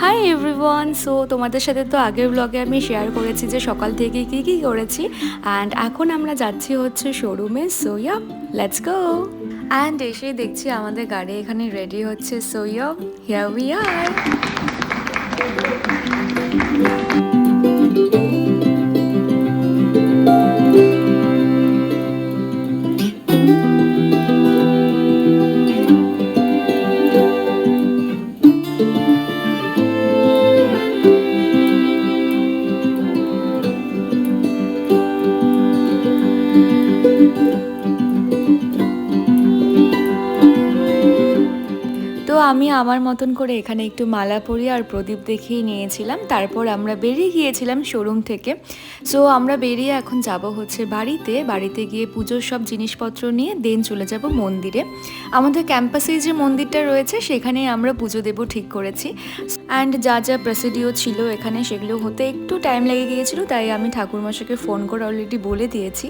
Hi everyone. So তোমাদের সাথে তো আগের ব্লগে আমি শেয়ার করেছি যে সকাল থেকে কী কী করেছি, অ্যান্ড এখন আমরা যাচ্ছি হচ্ছে শোরুমে। So yeah, let's go. And এসেই দেখছি আমাদের গাড়ি এখানে রেডি হচ্ছে। So yeah, here we are. তো আমি আমার মতন করে এখানে একটু মালা পরি আর প্রদীপ দেখিয়ে নিয়েছিলাম। তারপর আমরা বেরিয়ে গিয়েছিলাম শোরুম থেকে। সো আমরা বেরিয়ে এখন যাব হচ্ছে বাড়িতে গিয়ে পুজোর সব জিনিসপত্র নিয়ে দেন চলে যাব মন্দিরে। আমাদের ক্যাম্পাসে যে মন্দিরটা রয়েছে সেখানে আমরা পুজো দেব ঠিক করেছি। অ্যান্ড যা যা প্রসিডিওর ছিল এখানে সেগুলো হতে একটু টাইম লেগে গিয়েছিল, তাই আমি ঠাকুরমশাইকে ফোন করে অলরেডি বলে দিয়েছি।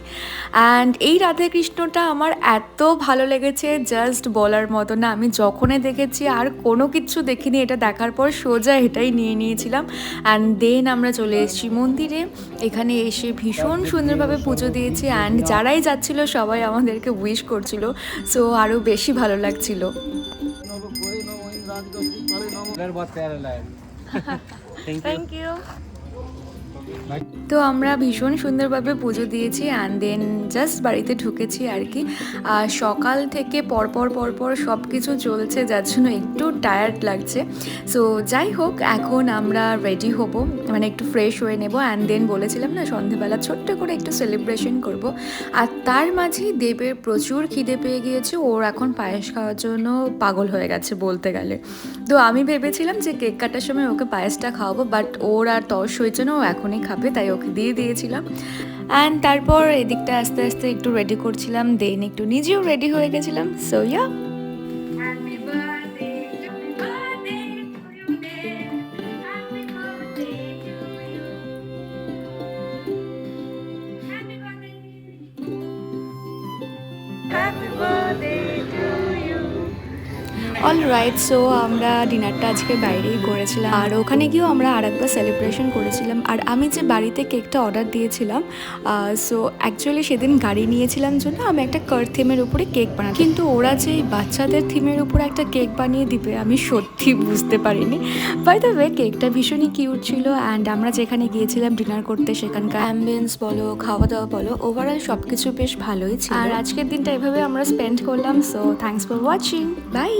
অ্যান্ড এই রাধাকৃষ্ণটা আমার এত ভালো লেগেছে, জাস্ট বলার মতো না। আমি যখনই দেখেছি আর কোনো কিছু দেখিনি, এটা দেখার পর সোজা এটাই নিয়ে নিয়েছিলাম। অ্যান্ড দেন আমরা চলে এসেছি মন্দিরে। এখানে এসে ভীষণ সুন্দরভাবে পুজো দিয়েছি, অ্যান্ড যারাই যাচ্ছিল সবাই আমাদেরকে উইশ করছিল। সো আরও বেশি ভালো লাগছিল। Thank you. তো আমরা ভীষণ সুন্দরভাবে পুজো দিয়েছি, অ্যান্ড দেন জাস্ট বাড়িতে ঢুকেছি আর কি। সকাল থেকে পরপর সব কিছু চলছে, যার জন্য একটু টায়ার্ড লাগছে। সো যাই হোক, এখন আমরা রেডি হব, মানে একটু ফ্রেশ হয়ে নেব। অ্যান্ড দেন বলেছিলাম না সন্ধেবেলা ছোট্ট করে একটু সেলিব্রেশন করব। আর তার মাঝেই দেবের প্রচুর খিদে পেয়ে গিয়েছে, ওর এখন পায়েস খাওয়ার জন্য পাগল হয়ে গেছে বলতে গেলে। তো আমি ভেবেছিলাম যে কেক কাটার সময় ওকে পায়েসটা খাওয়াবো, বাট ওর আর তর্স হয়েছে না, ও এখনই খাবে, তাই ওকে দিয়ে দিয়েছিলাম। অ্যান্ড তারপর এদিকটা আস্তে আস্তে একটু রেডি করছিলাম, দেন একটু নিজেও রেডি হয়ে গেছিলাম। So yeah. অলরাইট, সো আমরা ডিনারটা আজকে বাইরেই করেছিলাম, আর ওখানে গিয়েও আমরা আরেকবার সেলিব্রেশন করেছিলাম। আর আমি যে বাড়িতে কেকটা অর্ডার দিয়েছিলাম, সো অ্যাকচুয়ালি সেদিন গাড়ি নিয়েছিলাম জন্য আমি একটা কার থিমের উপরে কেক বানাই, কিন্তু ওরা যে বাচ্চাদের থিমের উপরে একটা কেক বানিয়ে দিবে আমি সত্যি বুঝতে পারিনি। বাই দ্য ওয়ে, কেকটা ভীষণই কিউট ছিল। অ্যান্ড আমরা যেখানে গিয়েছিলাম ডিনার করতে, সেখানকার অ্যাম্বিয়েন্স বলো, খাওয়া দাওয়া বলো, ওভারঅল সব কিছু বেশ ভালোই ছিল। আর আজকের দিনটা এভাবে আমরা স্পেন্ড করলাম। So thanks for watching, by.